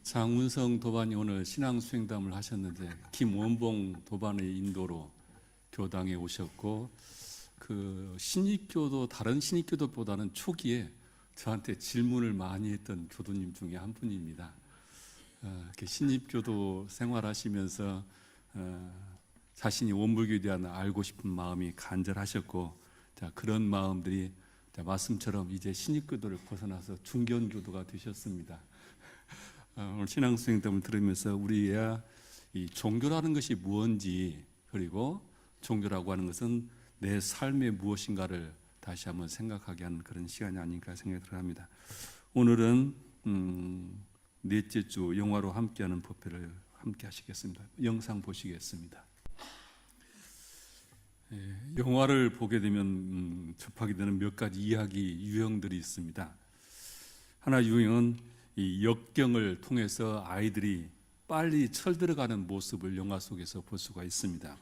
장운성 도반이 오늘 신앙수행담을 하셨는데 김원봉 도반의 인도로 교당에 오셨고 그 신입교도 다른 신입교도보다는 초기에 저한테 질문을 많이 했던 교도님 중에 한 분입니다. 신입교도 생활하시면서 자신이 원불교에 대한 알고 싶은 마음이 간절하셨고 그런 마음들이 말씀처럼 이제 신입교도를 벗어나서 중견교도가 되셨습니다. 오늘 신앙수행담을 들으면서 우리야 이 종교라는 것이 무엇인지, 그리고 종교라고 하는 것은 내 삶의 무엇인가를 다시 한번 생각하게 하는 그런 시간이 아닌가 생각이 들어갑니다. 오늘은 넷째 주 영화로 함께하는 법회를 함께 하시겠습니다. 영상 보시겠습니다. 영화를 보게 되면 접하게 되는 몇 가지 이야기 유형들이 있습니다. 하나 유형은 이 역경을 통해서 아이들이 빨리 철들어가는 모습을 영화 속에서 볼 수가 있습니다.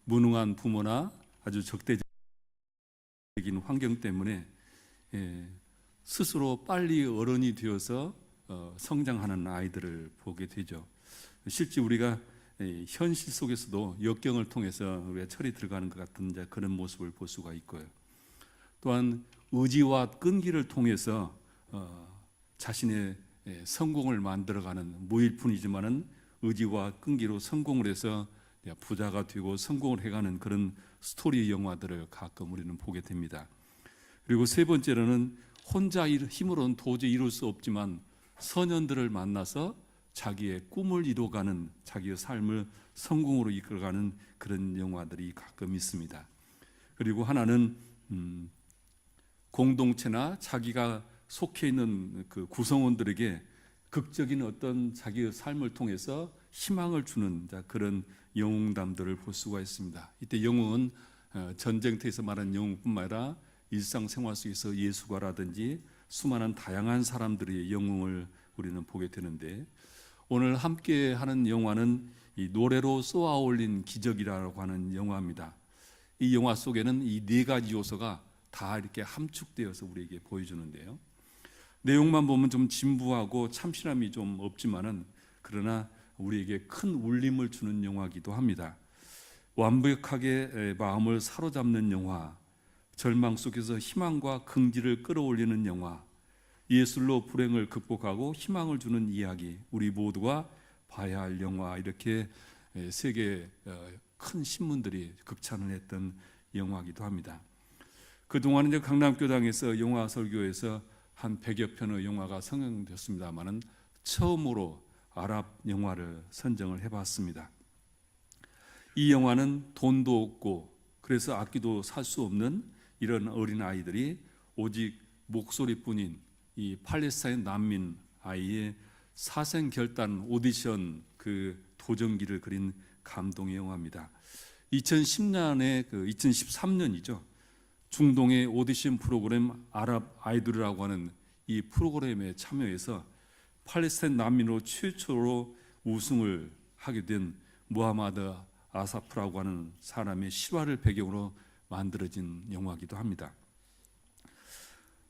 무능한 부모나 아주 적대적인 환경 때문에 스스로 빨리 어른이 되어서 성장하는 아이들을 보게 되죠. 실제 우리가 현실 속에서도 역경을 통해서 우리가 철이 들어가는 것 같은 그런 모습을 볼 수가 있고요. 또한 의지와 끈기를 통해서 자신의 성공을 만들어가는, 무일푼이지만은 의지와 끈기로 성공을 해서 부자가 되고 성공을 해가는 그런 스토리 영화들을 가끔 우리는 보게 됩니다. 그리고 세 번째로는 혼자 힘으로는 도저히 이룰 수 없지만 선연들을 만나서 자기의 꿈을 이뤄가는, 자기의 삶을 성공으로 이끌어가는 그런 영화들이 가끔 있습니다. 그리고 하나는 공동체나 자기가 속해 있는 그 구성원들에게 극적인 어떤 자기의 삶을 통해서 희망을 주는 그런 영웅담들을 볼 수가 있습니다. 이때 영웅은 전쟁터에서 말하는 영웅뿐만 아니라 일상생활 속에서 예수가라든지 수많은 다양한 사람들의 영웅을 우리는 보게 되는데, 오늘 함께 하는 영화는 이 노래로 쏘아 올린 기적이라고 하는 영화입니다. 이 영화 속에는 이 네 가지 요소가 다 이렇게 함축되어서 우리에게 보여주는데요. 내용만 보면 좀 진부하고 참신함이 좀 없지만은 그러나 우리에게 큰 울림을 주는 영화이기도 합니다. 완벽하게 마음을 사로잡는 영화, 절망 속에서 희망과 긍지를 끌어올리는 영화, 예술로 불행을 극복하고 희망을 주는 이야기, 우리 모두가 봐야 할 영화, 이렇게 세계 큰 신문들이 극찬을 했던 영화이기도 합니다. 그동안 이제 강남교당에서 영화 설교에서 한 100여 편의 영화가 상영됐습니다만은 처음으로 아랍 영화를 선정을 해봤습니다. 이 영화는 돈도 없고 그래서 악기도 살 수 없는 이런 어린 아이들이 오직 목소리뿐인 이 팔레스타인 난민 아이의 사생결단 오디션 그 도전기를 그린 감동의 영화입니다. 2013년이죠. 중동의 오디션 프로그램 아랍 아이돌이라고 하는 이 프로그램에 참여해서 팔레스타인 난민으로 최초로 우승을 하게 된 무하마드 아사프라고 하는 사람의 실화를 배경으로 만들어진 영화이기도 합니다.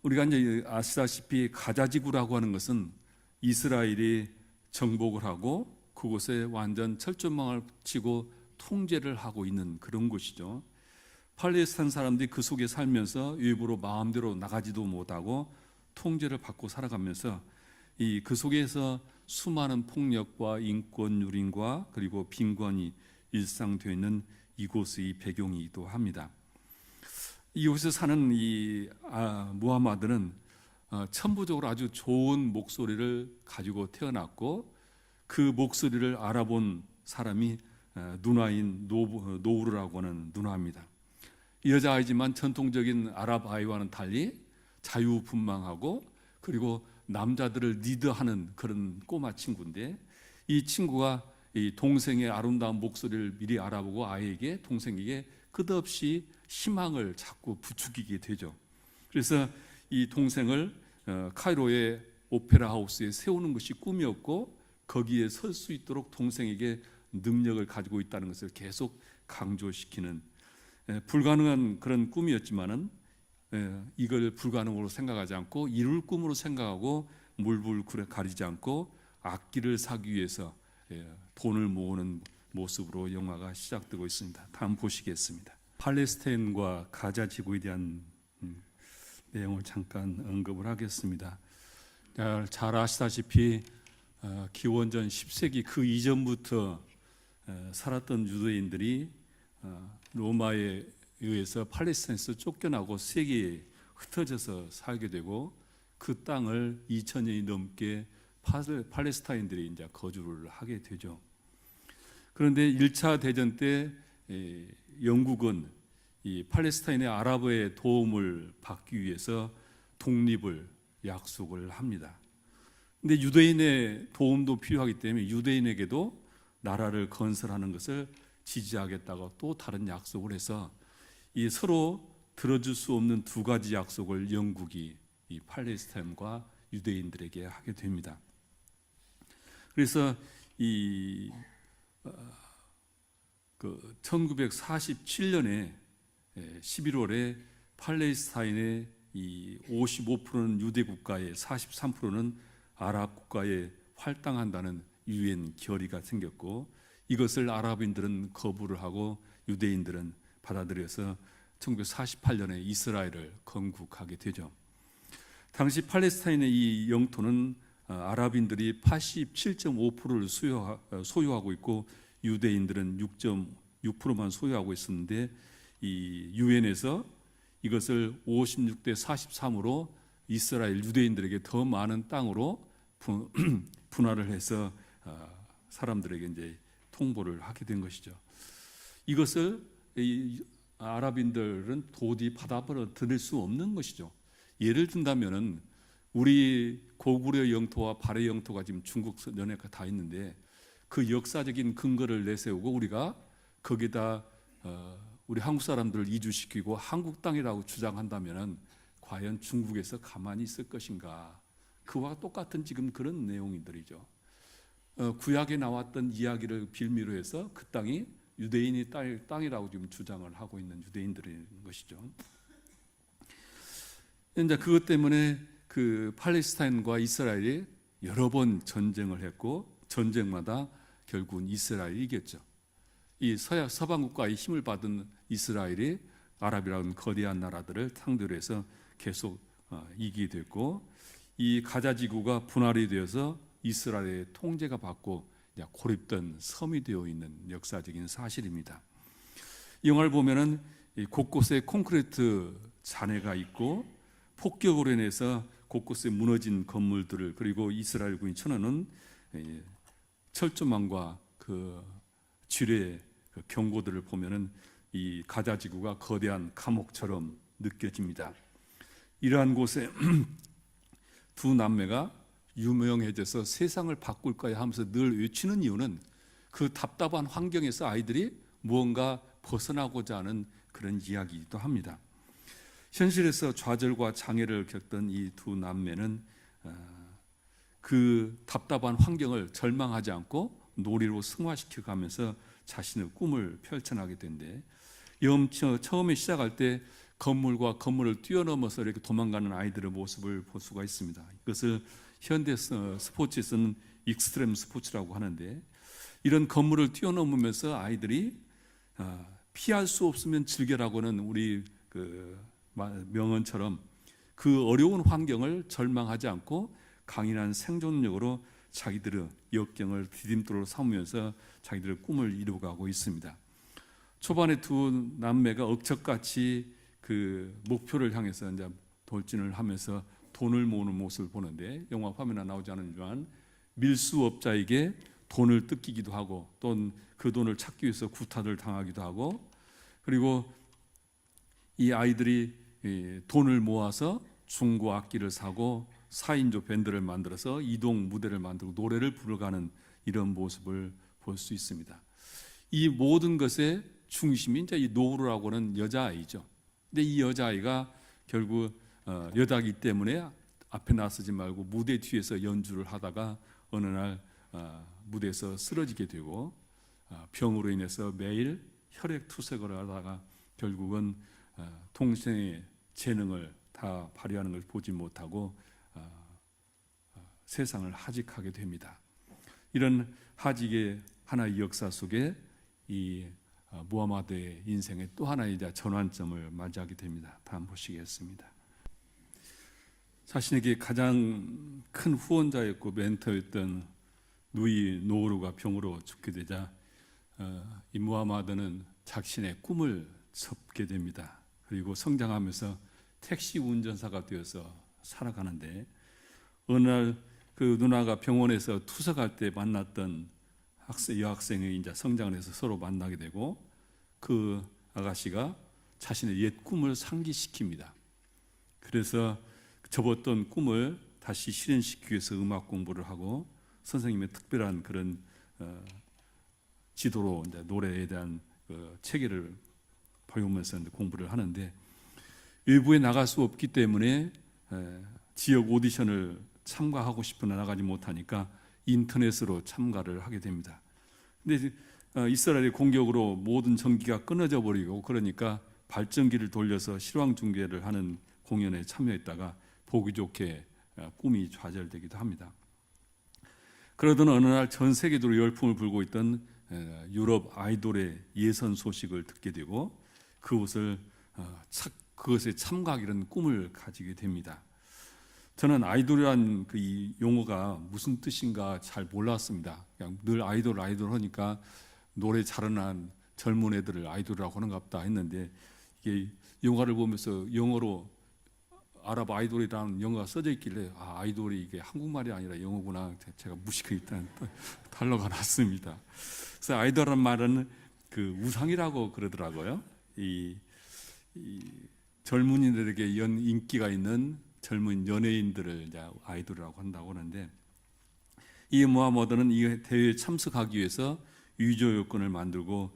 우리가 이제 아시다시피 가자지구라고 하는 것은 이스라엘이 정복을 하고 그곳에 완전 철조망을 치고 통제를 하고 있는 그런 곳이죠. 팔레스타인 사람들이 그 속에 살면서 외부로 마음대로 나가지도 못하고 통제를 받고 살아가면서 그 속에서 수많은 폭력과 인권 유린과 그리고 빈곤이 일상되어 있는 이곳의 배경이기도 합니다. 이곳에 사는 이 무하마드는 천부적으로 아주 좋은 목소리를 가지고 태어났고 그 목소리를 알아본 사람이 누나인 노우르라고 하는 누나입니다. 여자아이지만 전통적인 아랍 아이와는 달리 자유분방하고 그리고 남자들을 리드하는 그런 꼬마 친구인데, 이 친구가 이 동생의 아름다운 목소리를 미리 알아보고 아이에게, 동생에게 끝없이 희망을 자꾸 부추기게 되죠. 그래서 이 동생을 카이로의 오페라 하우스에 세우는 것이 꿈이었고 거기에 설 수 있도록 동생에게 능력을 가지고 있다는 것을 계속 강조시키는, 불가능한 그런 꿈이었지만은 이걸 불가능으로 생각하지 않고 이룰 꿈으로 생각하고 물불 가리지 않고 악기를 사기 위해서 돈을 모으는 모습으로 영화가 시작되고 있습니다. 다음 보시겠습니다. 팔레스타인과 가자 지구에 대한 내용을 잠깐 언급을 하겠습니다. 잘 아시다시피 기원전 10세기 그 이전부터 살았던 유대인들이 로마에 의해서 팔레스타인에서 쫓겨나고 세계에 흩어져서 살게 되고 그 땅을 2000년이 넘게 팔레스타인들이 이제 거주를 하게 되죠. 그런데 1차 대전 때 영국은 이 팔레스타인의 아랍의 도움을 받기 위해서 독립을 약속을 합니다. 근데 유대인의 도움도 필요하기 때문에 유대인에게도 나라를 건설하는 것을 지지하겠다고 또 다른 약속을 해서 이 서로 들어줄 수 없는 두 가지 약속을 영국이 이 팔레스타인과 유대인들에게 하게 됩니다. 그래서 이 1947년에 11월에 팔레스타인의 이 55%는 유대 국가에 43%는 아랍 국가에 할당한다는 유엔 결의가 생겼고 이것을 아랍인들은 거부를 하고 유대인들은 받아들여서 1948년에 이스라엘을 건국하게 되죠. 당시 팔레스타인의 이 영토는 아랍인들이 87.5%를 소유하고 있고 유대인들은 6.6%만 소유하고 있었는데 이 유엔에서 이것을 56대 43으로 이스라엘 유대인들에게 더 많은 땅으로 분할을 해서 사람들에게 이제 통보를 하게 된 것이죠. 이것을 이 아랍인들은 도저히 받아들일 수 없는 것이죠. 예를 든다면은 우리 고구려 영토와 발해 영토가 지금 중국 연해가 다 있는데 그 역사적인 근거를 내세우고 우리가 거기다 우리 한국 사람들을 이주시키고 한국 땅이라고 주장한다면은 과연 중국에서 가만히 있을 것인가? 그와 똑같은 지금 그런 내용들이죠. 구약에 나왔던 이야기를 빌미로 해서 그 땅이 유대인의 땅이라고 지금 주장을 하고 있는 유대인들인 것이죠. 이제 그것 때문에 그 팔레스타인과 이스라엘이 여러 번 전쟁을 했고 전쟁마다 결국은 이스라엘이 이겼죠. 이 서방 국가의 힘을 받은 이스라엘이 아랍이라는 거대한 나라들을 상대로 해서 계속 이기게 됐고 이 가자 지구가 분할이 되어서 이스라엘의 통제가 받고 고립된 섬이 되어 있는 역사적인 사실입니다. 이 영화를 보면은 곳곳에 콘크리트 잔해가 있고 폭격으로 인해서 곳곳에 무너진 건물들을 그리고 이스라엘군이 쳐넣는 철조망과 그 지뢰의 경고들을 보면은 이 가자 지구가 거대한 감옥처럼 느껴집니다. 이러한 곳에 두 남매가 유명해져서 세상을 바꿀 거야 하면서 늘 외치는 이유는 그 답답한 환경에서 아이들이 무언가 벗어나고자 하는 그런 이야기이기도 합니다. 현실에서 좌절과 장애를 겪던 이 두 남매는 그 답답한 환경을 절망하지 않고 놀이로 승화시켜 가면서 자신의 꿈을 펼쳐나게 된데 처음에 시작할 때 건물과 건물을 뛰어넘어서 이렇게 도망가는 아이들의 모습을 볼 수가 있습니다. 이것을 현대 스포츠에서는 익스트림 스포츠라고 하는데 이런 건물을 뛰어넘으면서 아이들이 피할 수 없으면 즐겨라고는 우리 그 명언처럼 그 어려운 환경을 절망하지 않고 강인한 생존력으로 자기들의 역경을 디딤돌로 삼으면서 자기들의 꿈을 이루어가고 있습니다. 초반에 두 남매가 억척같이 그 목표를 향해서 이제 돌진을 하면서 돈을 모으는 모습을 보는데 영화 화면에 나오지 않지만 밀수업자에게 돈을 뜯기기도 하고 또 그 돈을 찾기 위해서 구타를 당하기도 하고 그리고 이 아이들이 돈을 모아서 중고 악기를 사고 4인조 밴드를 만들어서 이동 무대를 만들고 노래를 부르가는 이런 모습을 볼 수 있습니다. 이 모든 것의 중심이 이제 이 노루라고 하는 여자아이죠. 근데 이 여자아이가 결국 여자이기 때문에 앞에 나서지 말고 무대 뒤에서 연주를 하다가 어느 날 무대에서 쓰러지게 되고 병으로 인해서 매일 혈액 투석을 하다가 결국은 동생의 재능을 다 발휘하는 걸 보지 못하고 세상을 하직하게 됩니다. 이런 하직의 하나의 역사 속에 이 무하마드의 인생의 또 하나의 이제 전환점을 맞이하게 됩니다. 다음 보시겠습니다. 자신에게 가장 큰 후원자였고 멘토였던 누이 노르가 병으로 죽게 되자 이 무하마드는 자신의 꿈을 접게 됩니다. 그리고 성장하면서 택시 운전사가 되어서 살아가는데 어느 날 그 누나가 병원에서 투석할 때 만났던 여학생이 이제 성장을 해서 서로 만나게 되고 그 아가씨가 자신의 옛 꿈을 상기시킵니다. 그래서 접었던 꿈을 다시 실현시키기 위해서 음악 공부를 하고 선생님의 특별한 그런 지도로 이제 노래에 대한 체계를 배우면서 공부를 하는데 외부에 나갈 수 없기 때문에 지역 오디션을 참가하고 싶으나 나가지 못하니까 인터넷으로 참가를 하게 됩니다. 근데 이스라엘의 공격으로 모든 전기가 끊어져 버리고 그러니까 발전기를 돌려서 실황 중계를 하는 공연에 참여했다가 보기 좋게 꿈이 좌절되기도 합니다. 그러던 어느 날 전 세계적으로 열풍을 불고 있던 유럽 아이돌의 예선 소식을 듣게 되고 그것에 참가하기로 꿈을 가지게 됩니다. 저는 아이돌이란 그 용어가 무슨 뜻인가 잘 몰랐습니다. 그냥 늘 아이돌 하니까 노래 잘하는 젊은 애들을 아이돌이라고 하는가 보다 했는데 이게 영화를 보면서 영어로 아랍 아이돌이라는 영어가 써져 있길래 아이돌이 이게 한국말이 아니라 영어구나. 제가 무식하게 일단 달러가 났습니다. 그래서 아이돌이라는 말은 그 우상이라고 그러더라고요. 이 젊은이들에게 인기가 있는 젊은 연예인들을 이제 아이돌이라고 한다고 하는데 이 무하마드는 이 대회에 참석하기 위해서 위조 요건을 만들고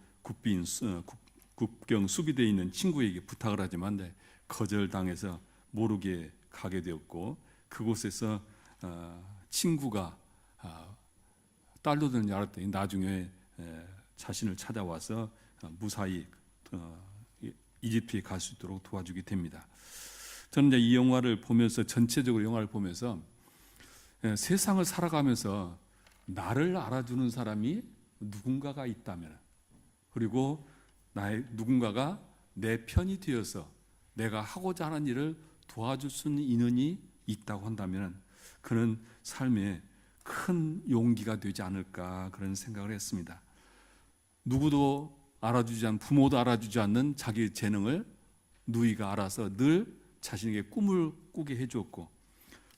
국경 수비대에 있는 친구에게 부탁을 하지만 거절당해서 모르게 가게 되었고 그곳에서 친구가 딸로 되는 줄 알았더니 나중에 자신을 찾아와서 무사히 이집트에 갈 수 있도록 도와주게 됩니다. 저는 이제 이 영화를 보면서 전체적으로 영화를 보면서 세상을 살아가면서 나를 알아주는 사람이 누군가가 있다면 그리고 누군가가 내 편이 되어서 내가 하고자 하는 일을 도와줄 수 있는 인연이 있다고 한다면 그는 삶에 큰 용기가 되지 않을까 그런 생각을 했습니다. 누구도 알아주지 않는 부모도 알아주지 않는 자기 재능을 누이가 알아서 늘 자신에게 꿈을 꾸게 해주었고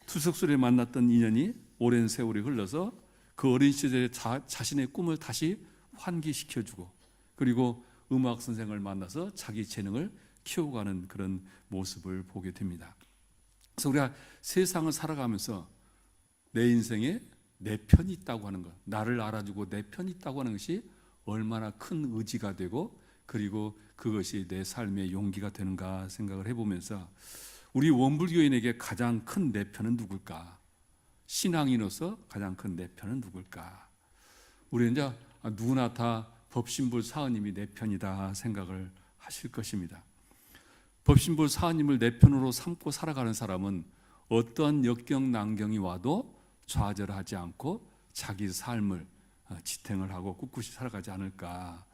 투석소리에 만났던 인연이 오랜 세월이 흘러서 그 어린 시절에 자신의 꿈을 다시 환기시켜주고 그리고 음악 선생을 만나서 자기 재능을 키워가는 그런 모습을 보게 됩니다. 그래서 우리가 세상을 살아가면서 내 인생에 내 편이 있다고 하는 것, 나를 알아주고 내 편이 있다고 하는 것이 얼마나 큰 의지가 되고 그리고 그것이 내 삶의 용기가 되는가 생각을 해보면서 우리 원불교인에게 가장 큰 내 편은 누굴까? 신앙인으로서 가장 큰 내 편은 누굴까? 우리 이제 누구나 다 법신불 사은님이 내 편이다 생각을 하실 것입니다. 법신불 사은님을 내 편으로 삼고 살아가는 사람은 어떠한 역경난경이 와도 좌절하지 않고 자기 삶을 지탱을 하고 꿋꿋이 살아가지 않을까.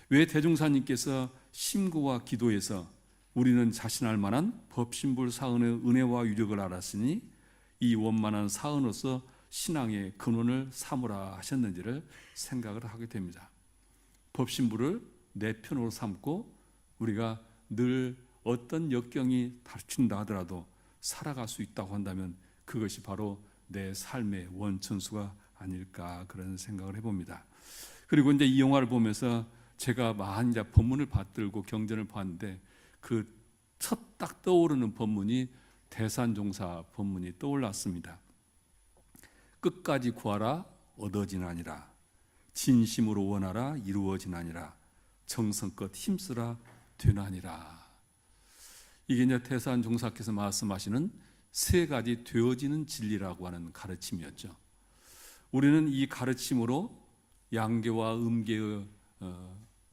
왜 대종사님께서 심구와 기도에서 우리는 자신할 만한 법신불 사은의 은혜와 유력을 알았으니 이 원만한 사은으로서 신앙의 근원을 삼으라 하셨는지를 생각을 하게 됩니다. 법신불을 내 편으로 삼고 우리가 늘 어떤 역경이 닥친다 하더라도 살아갈 수 있다고 한다면 그것이 바로 내 삶의 원천수가 아닐까 그런 생각을 해봅니다. 그리고 이제 이 영화를 보면서 제가 많이 이제 본문을 받들고 경전을 봤는데 그 첫 딱 떠오르는 본문이 대산종사 본문이 떠올랐습니다. 끝까지 구하라 얻어지나니라 진심으로 원하라 이루어지나니라 정성껏 힘쓰라 되나니라. 이게 이제 대산종사께서 말씀하시는 세 가지 되어지는 진리라고 하는 가르침이었죠. 우리는 이 가르침으로 양계와 음계의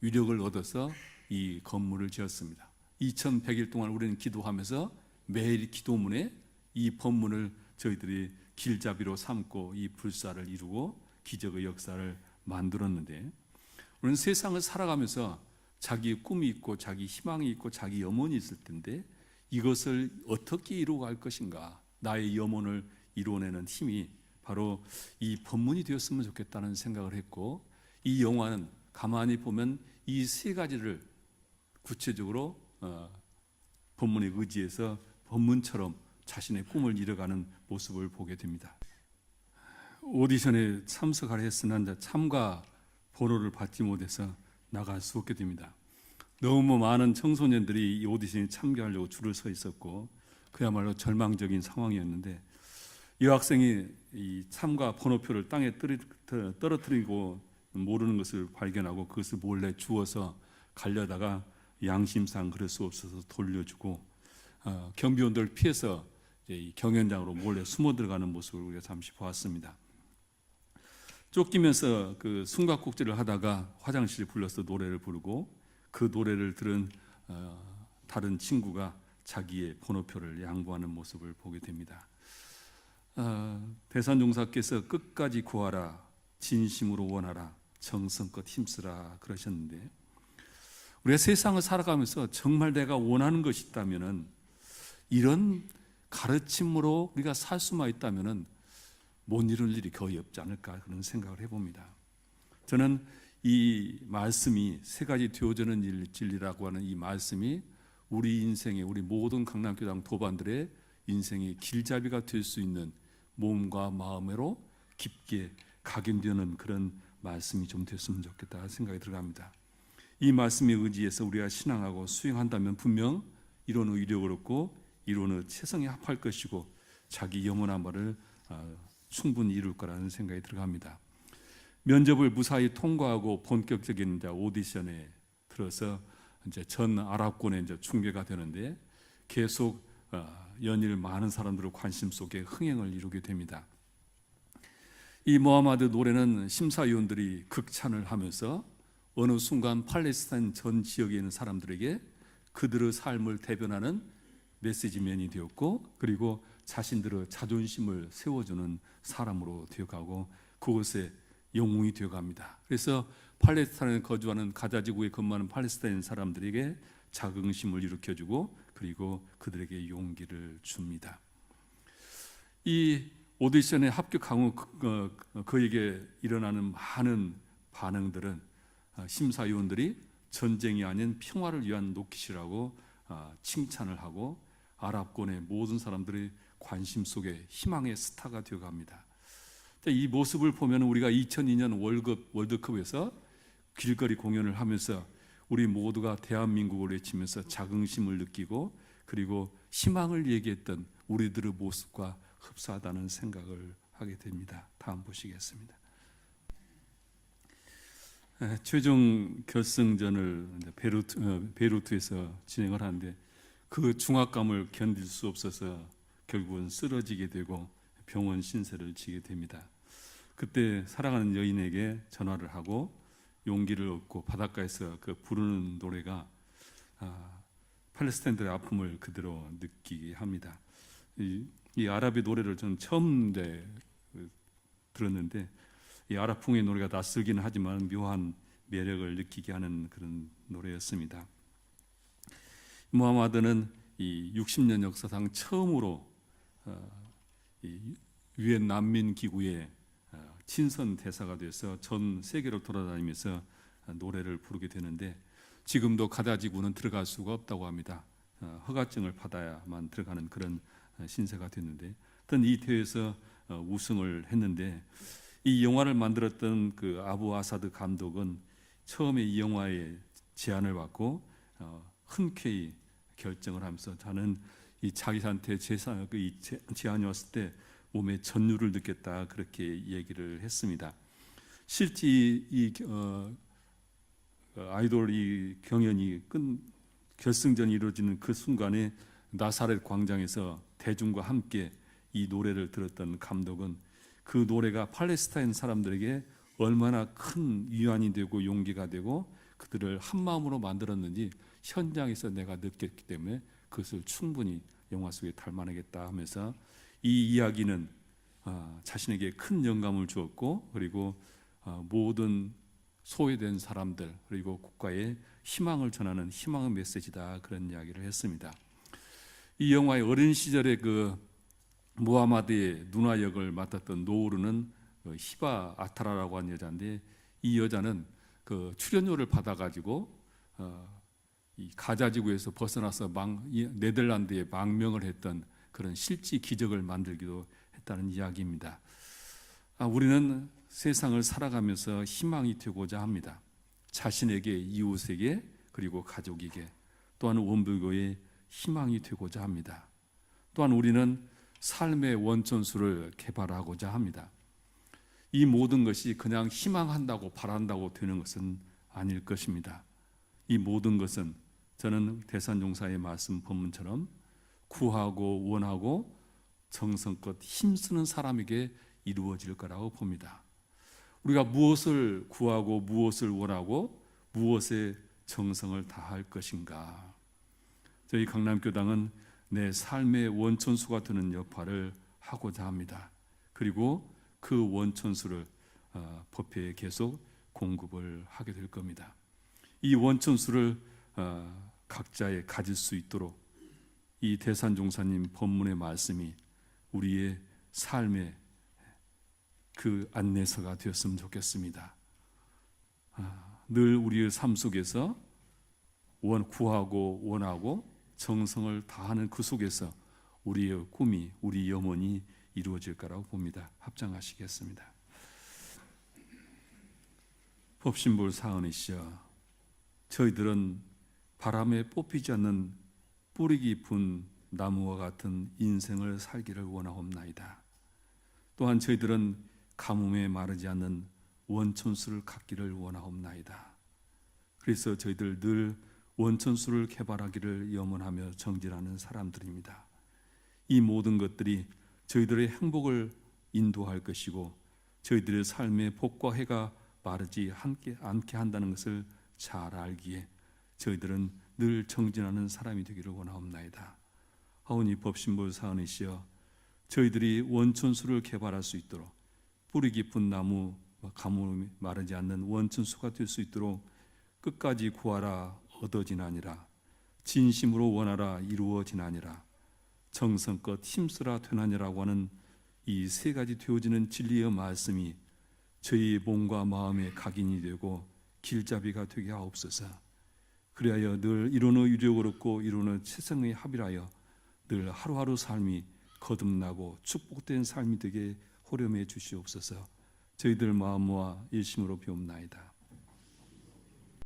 위력을 얻어서 이 건물을 지었습니다. 2100일 동안 우리는 기도하면서 매일 기도문에 이 법문을 저희들이 길잡이로 삼고 이 불사를 이루고 기적의 역사를 만들었는데, 우리는 세상을 살아가면서 자기 꿈이 있고 자기 희망이 있고 자기 염원이 있을 텐데 이것을 어떻게 이루어갈 것인가, 나의 염원을 이루어내는 힘이 바로 이 본문이 되었으면 좋겠다는 생각을 했고, 이 영화는 가만히 보면 이 세 가지를 구체적으로 본문에 의지해서 본문처럼 자신의 꿈을 이뤄가는 모습을 보게 됩니다. 오디션에 참석하려 했으나 참가 번호를 받지 못해서 나갈 수 없게 됩니다. 너무 많은 청소년들이 이 오디션에 참가하려고 줄을 서 있었고 그야말로 절망적인 상황이었는데, 이 학생이 이 참가 번호표를 땅에 떨어뜨리고 모르는 것을 발견하고 그것을 몰래 주워서 가려다가 양심상 그럴 수 없어서 돌려주고, 경비원들 피해서 이 경연장으로 몰래 숨어 들어가는 모습을 우리가 잠시 보았습니다. 쫓기면서 그 숨바꼭질을 하다가 화장실에 불러서 노래를 부르고, 그 노래를 들은 다른 친구가 자기의 번호표를 양보하는 모습을 보게 됩니다. 대산종사께서 끝까지 구하라, 진심으로 원하라, 정성껏 힘쓰라 그러셨는데, 우리가 세상을 살아가면서 정말 내가 원하는 것이 있다면은, 이런 가르침으로 우리가 살 수만 있다면은 못 이룰 일이 거의 없지 않을까, 그런 생각을 해봅니다. 저는 이 말씀이 세 가지 되어지는 진리라고 하는 이 말씀이 우리 인생의, 우리 모든 강남교당 도반들의 인생의 길잡이가 될 수 있는 몸과 마음으로 깊게 각인되는 그런 말씀이 좀 됐으면 좋겠다 생각이 들어갑니다. 이 말씀에 의지해서 우리가 신앙하고 수행한다면 분명 이론의 위력을 얻고 이론의 체성에 합할 것이고 자기 염원한 바를 충분히 이룰 거라는 생각이 들어갑니다. 면접을 무사히 통과하고 본격적인 오디션에 들어서 이제 전 아랍권에 이제 중계가 되는데, 계속 연일 많은 사람들의 관심 속에 흥행을 이루게 됩니다. 이 모하마드 노래는 심사위원들이 극찬을 하면서 어느 순간 팔레스타인 전 지역에 있는 사람들에게 그들의 삶을 대변하는 메시지맨이 되었고, 그리고 자신들의 자존심을 세워주는 사람으로 되어가고 그곳에 영웅이 되어갑니다. 그래서 팔레스타인에 거주하는 가자 지구에 근무하는 팔레스타인 사람들에게 자긍심을 일으켜주고 그리고 그들에게 용기를 줍니다. 이 오디션에 합격한 후 그에게 일어나는 많은 반응들은 심사위원들이 전쟁이 아닌 평화를 위한 노릇이라고 칭찬을 하고 아랍권의 모든 사람들의 관심 속에 희망의 스타가 되어갑니다. 이 모습을 보면 우리가 2002년 월드컵에서 길거리 공연을 하면서 우리 모두가 대한민국을 외치면서 자긍심을 느끼고 그리고 희망을 얘기했던 우리들의 모습과 흡사하다는 생각을 하게 됩니다. 다음 보시겠습니다. 최종 결승전을 베이루트에서 진행을 하는데 그 중압감을 견딜 수 없어서 결국은 쓰러지게 되고 병원 신세를 지게 됩니다. 그때 사랑하는 여인에게 전화를 하고 용기를 얻고 바닷가에서 그 부르는 노래가 팔레스타인들의 아픔을 그대로 느끼게 합니다. 이 아랍의 노래를 저는 처음 들었는데 이 아랍풍의 노래가 낯설기는 하지만 묘한 매력을 느끼게 하는 그런 노래였습니다. 무하마드는 이 60년 역사상 처음으로 이 유엔 난민 기구의 친선 대사가 돼서 전 세계로 돌아다니면서 노래를 부르게 되는데, 지금도 가자 지구는 들어갈 수가 없다고 합니다. 허가증을 받아야만 들어가는 그런 신세가 됐는데, 어떤 이 대회에서 우승을 했는데, 이 영화를 만들었던 그 아부 아사드 감독은 처음에 이 영화에 제안을 받고 흔쾌히 결정을 하면서 저는 이 자기한테 제안이 왔을 때 몸에 전율을 느꼈다, 그렇게 얘기를 했습니다. 실제 이 아이돌 이 경연이 결승전이 이루어지는 그 순간에 나사렛 광장에서 대중과 함께 이 노래를 들었던 감독은 그 노래가 팔레스타인 사람들에게 얼마나 큰 위안이 되고 용기가 되고 그들을 한 마음으로 만들었는지 현장에서 내가 느꼈기 때문에 그것을 충분히 영화 속에 담아내겠다 하면서 이 이야기는 자신에게 큰 영감을 주었고, 그리고 모든 소외된 사람들 그리고 국가에 희망을 전하는 희망의 메시지다, 그런 이야기를 했습니다. 이 영화의 어린 시절에 그 무하마드의 누나 역을 맡았던 노우르는 히바 아타라라고 하는 여자인데, 이 여자는 그 출연료를 받아가지고 이 가자지구에서 벗어나서 네덜란드에 망명을 했던 그런 실제 기적을 만들기도 했다는 이야기입니다. 우리는 세상을 살아가면서 희망이 되고자 합니다. 자신에게, 이웃에게, 그리고 가족에게, 또한 원불교의 희망이 되고자 합니다. 또한 우리는 삶의 원천수를 개발하고자 합니다. 이 모든 것이 그냥 희망한다고 바란다고 되는 것은 아닐 것입니다. 이 모든 것은 저는 대산종사의 말씀 본문처럼 구하고 원하고 정성껏 힘쓰는 사람에게 이루어질 거라고 봅니다. 우리가 무엇을 구하고 무엇을 원하고 무엇에 정성을 다할 것인가? 저희 강남교당은 내 삶의 원천수가 되는 역할을 하고자 합니다. 그리고 그 원천수를 법회에 계속 공급을 하게 될 겁니다. 이 원천수를 각자에 가질 수 있도록 이 대산종사님 법문의 말씀이 우리의 삶의 그 안내서가 되었으면 좋겠습니다. 늘 우리의 삶 속에서 구하고 원하고 정성을 다하는 그 속에서 우리의 꿈이, 우리 염원이 이루어질 거라고 봅니다. 합장하시겠습니다. 법신볼 사은이시여, 저희들은 바람에 뽑히지 않는 뿌리 깊은 나무와 같은 인생을 살기를 원하옵나이다. 또한 저희들은 가뭄에 마르지 않는 원천수를 갖기를 원하옵나이다. 그래서 저희들 늘 원천수를 개발하기를 염원하며 정진하는 사람들입니다. 이 모든 것들이 저희들의 행복을 인도할 것이고 저희들의 삶의 복과 해가 마르지 않게 한다는 것을 잘 알기에 저희들은 늘 정진하는 사람이 되기를 원하옵나이다. 하오니 법신볼 사은이시여, 저희들이 원천수를 개발할 수 있도록 뿌리 깊은 나무, 가뭄이 마르지 않는 원천수가 될 수 있도록 끝까지 구하라 얻어지나니라, 진심으로 원하라 이루어지나니라, 정성껏 힘쓰라 되나니라고 하는 이 세 가지 되어지는 진리의 말씀이 저희 몸과 마음의 각인이 되고 길잡이가 되게 하옵소서. 그리하여 늘 이루는 유력을 얻고 이루는 최선의 합이라여 늘 하루하루 삶이 거듭나고 축복된 삶이 되게 호렴해 주시옵소서. 저희들 마음과 일심으로 비옵나이다.